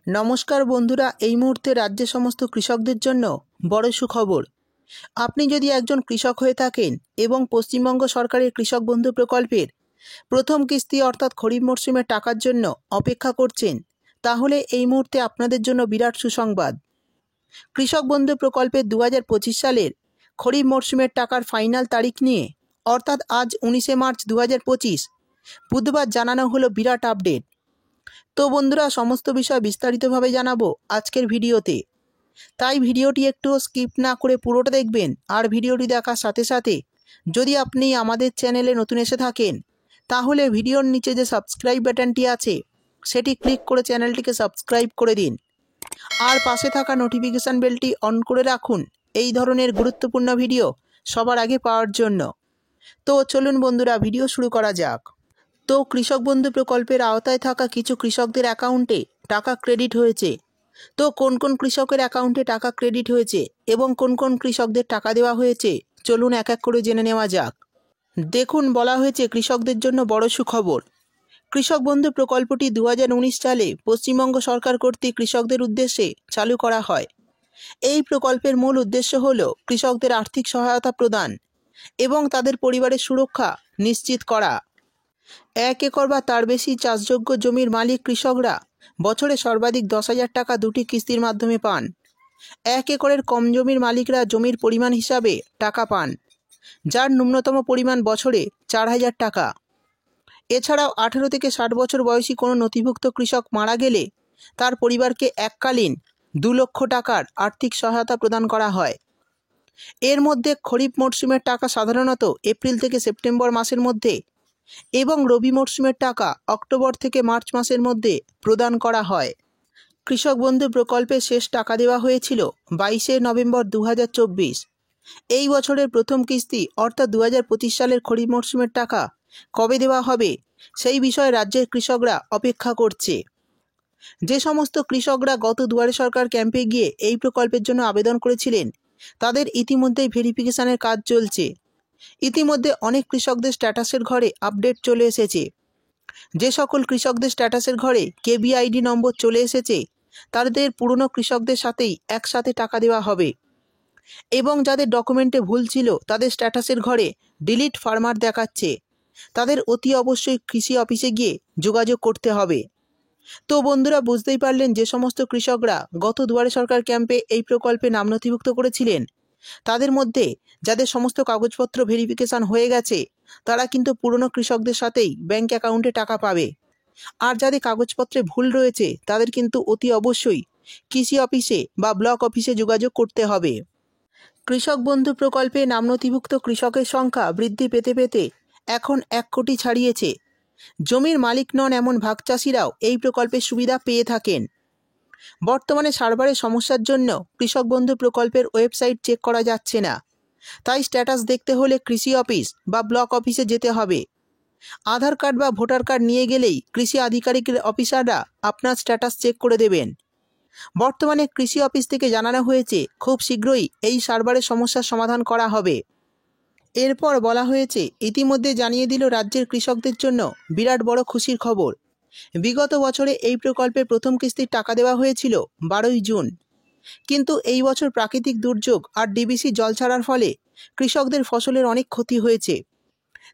নমস্কার বন্ধুরা, এই মুহূর্তে রাজ্যের সমস্ত কৃষকদের জন্য বড় সুখবর। আপনি যদি একজন কৃষক হয়ে থাকেন এবং পশ্চিমবঙ্গ সরকারের কৃষক বন্ধু প্রকল্পের প্রথম কিস্তি অর্থাৎ খরিফ মরশুমের টাকার জন্য অপেক্ষা করছেন, তাহলে এই মুহূর্তে আপনাদের জন্য বিরাট সুসংবাদ। কৃষক বন্ধু প্রকল্পের 2025 সালের খরিফ মরশুমের টাকার ফাইনাল তারিখ নিয়ে অর্থাৎ আজ 19শে মার্চ 2025 বুধবার জানানো হলো বিরাট আপডেট। তো বন্ধুরা, সমস্ত বিষয় বিস্তারিতভাবে জানাবো আজকের ভিডিওতে, তাই ভিডিওটি একটু স্কিপ না করে পুরোটা দেখবেন। আর ভিডিওটি দেখার সাথে সাথে যদি আপনি আমাদের চ্যানেলে নতুন এসে থাকেন, তাহলে ভিডিওর নিচে যে সাবস্ক্রাইব বাটনটি আছে সেটি ক্লিক করে চ্যানেলটিকে সাবস্ক্রাইব করে দিন। আর পাশে থাকা নোটিফিকেশান বেলটি অন করে রাখুন এই ধরনের গুরুত্বপূর্ণ ভিডিও সবার আগে পাওয়ার জন্য। তো চলুন বন্ধুরা, ভিডিও শুরু করা যাক। তো কৃষক বন্ধু প্রকল্পের আওতায় থাকা কিছু কৃষকদের অ্যাকাউন্টে টাকা ক্রেডিট হয়েছে। তো কোন কোন কৃষকের অ্যাকাউন্টে টাকা ক্রেডিট হয়েছে এবং কোন কোন কৃষকদের টাকা দেওয়া হয়েছে, চলুন এক এক করে জেনে নেওয়া যাক। দেখুন, বলা হয়েছে কৃষকদের জন্য বড় সুখবর। কৃষক বন্ধু প্রকল্পটি 2019 সালে পশ্চিমবঙ্গ সরকার কর্তৃক কৃষকদের উদ্দেশ্যে চালু করা হয়। এই প্রকল্পের মূল উদ্দেশ্য হল কৃষকদের আর্থিক সহায়তা প্রদান এবং তাদের পরিবারের সুরক্ষা নিশ্চিত করা। 1 একর বা তার বেশি চাষযোগ্য জমির মালিক কৃষকরা বছরে সর্বাধিক 10,000 টাকা দুটি কিস্তির মাধ্যমে পান। 1 একরের কম জমির মালিকরা জমির পরিমাণ হিসাবে টাকা পান, যার ন্যূনতম পরিমাণ বছরে 4,000 টাকা। এছাড়াও 18 থেকে 60 বছর বয়সী কোনো নথিভুক্ত কৃষক মারা গেলে তার পরিবারকে এককালীন 2 লক্ষ টাকার আর্থিক সহায়তা প্রদান করা হয়। এর মধ্যে খরিফ মরশুমের টাকা সাধারণত এপ্রিল থেকে সেপ্টেম্বর মাসের মধ্যে এবং রবি মরশুমের টাকা অক্টোবর থেকে মার্চ মাসের মধ্যে প্রদান করা হয়। কৃষক বন্ধু প্রকল্পে শেষ টাকা দেওয়া হয়েছিল 22শে নভেম্বর 2024। এই বছরের প্রথম কিস্তি অর্থাৎ 2025 সালের খরিফ মরশুমের টাকা কবে দেওয়া হবে সেই বিষয়ে রাজ্যের কৃষকরা অপেক্ষা করছে। যে সমস্ত কৃষকরা গত দুয়ারে সরকার ক্যাম্পে গিয়ে এই প্রকল্পের জন্য আবেদন করেছিলেন, তাদের ইতিমধ্যেই ভেরিফিকেশনের কাজ চলছে। ইতিমধ্যে অনেক কৃষকদের স্ট্যাটাসের ঘরে আপডেট চলে এসেছে। যে সকল কৃষকদের স্ট্যাটাসের ঘরে কেবিআইডি নম্বর চলে এসেছে, তাদের পুরনো কৃষকদের সাথেই একসাথে টাকা দেওয়া হবে। এবং যাদের ডকুমেন্টে ভুল ছিল, তাদের স্ট্যাটাসের ঘরে ডিলিট ফার্মার দেখাচ্ছে, তাদের অতি অবশ্যই কৃষি অফিসে গিয়ে যোগাযোগ করতে হবে। তো বন্ধুরা, বুঝতেই পারলেন যে সমস্ত কৃষকরা গত দুয়ারে সরকার ক্যাম্পে এই প্রকল্পে নাম নথিভুক্ত করেছিলেন, তাদের মধ্যে যাদের সমস্ত কাগজপত্র ভেরিফিকেশন হয়ে গেছে, তারা কিন্তু পুরনো কৃষকদের সাথেই ব্যাংক অ্যাকাউন্টে টাকা পাবে। আর যাদের কাগজপত্রে ভুল রয়েছে, তাদের কিন্তু অতি অবশ্যই কৃষি অফিসে বা ব্লক অফিসে যোগাযোগ করতে হবে। কৃষক বন্ধু প্রকল্পে নাম নথিভুক্ত কৃষকের সংখ্যা বৃদ্ধি পেতে পেতে এখন 1 কোটি ছাড়িয়েছে। জমির মালিক নন এমন ভাগ চাষিরাও এই প্রকল্পের সুবিধা পেয়ে থাকেন। বর্তমানে সার্ভারের সমস্যার জন্য কৃষক বন্ধু প্রকল্পের ওয়েবসাইট চেক করা যাচ্ছে না, তাই স্ট্যাটাস দেখতে হলে কৃষি অফিস বা ব্লক অফিসে যেতে হবে। আধার কার্ড বা ভোটার কার্ড নিয়ে গেলেই কৃষি আধিকারিকের অফিসাররা আপনার স্ট্যাটাস চেক করে দেবেন। বর্তমানে কৃষি অফিস থেকে জানানো হয়েছে খুব শীঘ্রই এই সার্ভারের সমস্যার সমাধান করা হবে। এরপর বলা হয়েছে ইতিমধ্যে জানিয়ে দিল রাজ্যের কৃষকদের জন্য বিরাট বড় খুশির খবর। বিগত বছরে এই প্রকল্পের প্রথম কিস্তির টাকা দেওয়া হয়েছিল 12ই জুন, কিন্তু এই বছর প্রাকৃতিক দুর্যোগ আর ডিবিসি জল ছাড়ার ফলে কৃষকদের ফসলের অনেক ক্ষতি হয়েছে।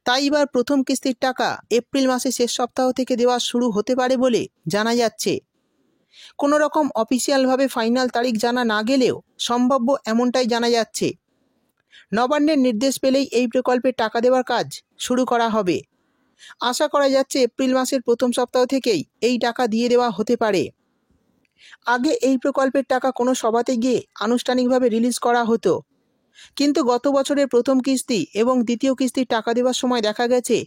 তাই এবার প্রথম কিস্তির টাকা এপ্রিল মাসের শেষ সপ্তাহ থেকে দেওয়া শুরু হতে পারে বলে জানা যাচ্ছে। কোনো রকম অফিসিয়ালভাবে ফাইনাল তারিখ জানা না গেলেও সম্ভাব্য এমনটাই জানা যাচ্ছে। নবান্নের নির্দেশ পেলেই এই প্রকল্পের টাকা দেওয়ার কাজ শুরু করা হবে। আশা করা যাচ্ছে এপ্রিল মাসের প্রথম সপ্তাহ থেকেই এই টাকা দিয়ে দেওয়া হতে পারে। আগে এই প্রকল্পের টাকা কোনো সভাতে গিয়ে আনুষ্ঠানিকভাবে রিলিজ করা হতো, কিন্তু গত বছরের প্রথম কিস্তি এবং দ্বিতীয় কিস্তির টাকা দেওয়ার সময় দেখা গেছে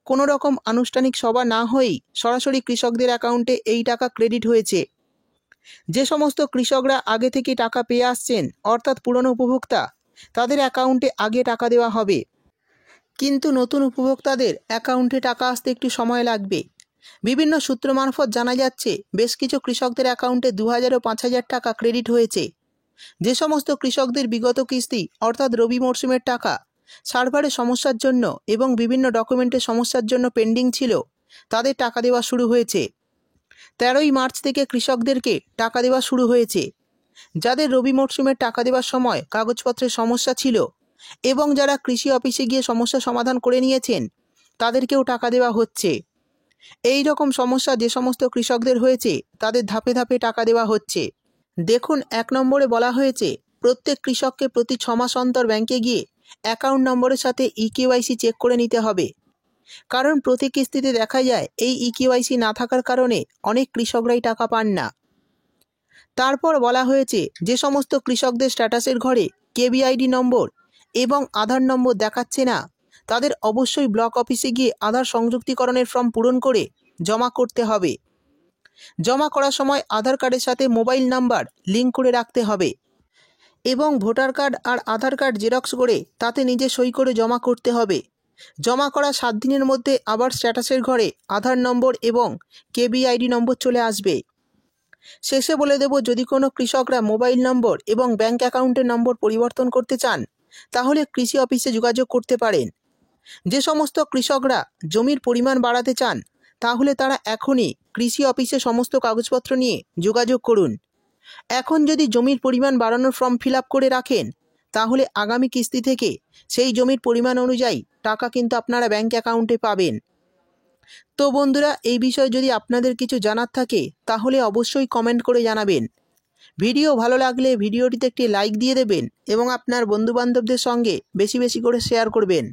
কোনো রকম আনুষ্ঠানিক সভা না হয়েই সরাসরি কৃষকদের অ্যাকাউন্টে এই টাকা ক্রেডিট হয়েছে। যে সমস্ত কৃষকরা আগে থেকে টাকা পেয়ে আসছেন অর্থাৎ পুরনো উপভোক্তা, তাদের অ্যাকাউন্টে আগে টাকা দেওয়া হবে, কিন্তু নতুন উপভোক্তাদের অ্যাকাউন্টে টাকা আসতে একটু সময় লাগবে। বিভিন্ন সূত্র মারফত জানা যাচ্ছে বেশ কিছু কৃষকদের অ্যাকাউন্টে 2,000 ও 5,000 টাকা ক্রেডিট হয়েছে। যে সমস্ত কৃষকদের বিগত কিস্তি অর্থাৎ রবি মরশুমের টাকা সার্ভারের সমস্যার জন্য এবং বিভিন্ন ডকুমেন্টের সমস্যার জন্য পেন্ডিং ছিল, তাদের টাকা দেওয়া শুরু হয়েছে। 13ই মার্চ থেকে কৃষকদেরকে টাকা দেওয়া শুরু হয়েছে। যাদের রবি মরশুমের টাকা দেওয়ার সময় কাগজপত্রের সমস্যা ছিল এবং যারা কৃষি অফিসে গিয়ে সমস্যা সমাধান করে নিয়েছেন তাদেরকেও টাকা দেওয়া হচ্ছে। এই রকম সমস্যা যে সমস্ত কৃষকদের হয়েছে তাদের ধাপে ধাপে টাকা দেওয়া হচ্ছে। দেখুন, 1 নম্বরে বলা হয়েছে প্রত্যেক কৃষককে প্রতি 6 মাস অন্তর ব্যাংকে গিয়ে অ্যাকাউন্ট নম্বরের সাথে ইকেওয়াইসি চেক করে নিতে হবে। কারণ প্রতি কিস্তিতে দেখা যায় এই ইকেওয়াইসি না থাকার কারণে অনেক কৃষকরাই টাকা পান না। তারপর বলা হয়েছে যে সমস্ত কৃষকদের স্ট্যাটাসের ঘরে কেবিআইডি নম্বর এবং আধার নম্বর দেখাচ্ছে না তাদের অবশ্যই ব্লক অফিসে গিয়ে আধার সংযুক্তিকরণের ফর্ম পূরণ করে জমা করতে হবে। জমা করার সময় আধার কার্ডের সাথে মোবাইল নাম্বার লিঙ্ক করে রাখতে হবে এবং ভোটার কার্ড আর আধার কার্ড জেরক্স করে তাতে নিজে সই করে জমা করতে হবে। জমা করা 7 দিনের মধ্যে আবার স্ট্যাটাসের ঘরে আধার নম্বর এবং কেবিআইডি নম্বর চলে আসবে। শেষে বলে দেব, যদি কোনো কৃষকরা মোবাইল নম্বর এবং ব্যাংক অ্যাকাউন্টের নম্বর পরিবর্তন করতে চান তাহলে কৃষি অফিসে যোগাযোগ করতে পারেন। যে সমস্ত কৃষকরা জমির পরিমাণ বাড়াতে চান তাহলে তারা এখনই কৃষি অফিসে সমস্ত কাগজপত্র নিয়ে যোগাযোগ করুন। এখন যদি জমির পরিমাণ বাড়ানোর ফর্ম ফিল আপ করে রাখেন তাহলে আগামী কিস্তি থেকে সেই জমির পরিমাণ অনুযায়ী টাকা কিন্তু আপনারা ব্যাংক অ্যাকাউন্টে পাবেন। তো বন্ধুরা, এই বিষয়ে যদি আপনাদের কিছু জানার থাকে তাহলে অবশ্যই কমেন্ট করে জানাবেন। ভিডিও ভালো লাগলে ভিডিওটিতে একটি লাইক দিয়ে দেবেন এবং আপনার বন্ধুবান্ধবদের সঙ্গে বেশি বেশি করে শেয়ার করবেন।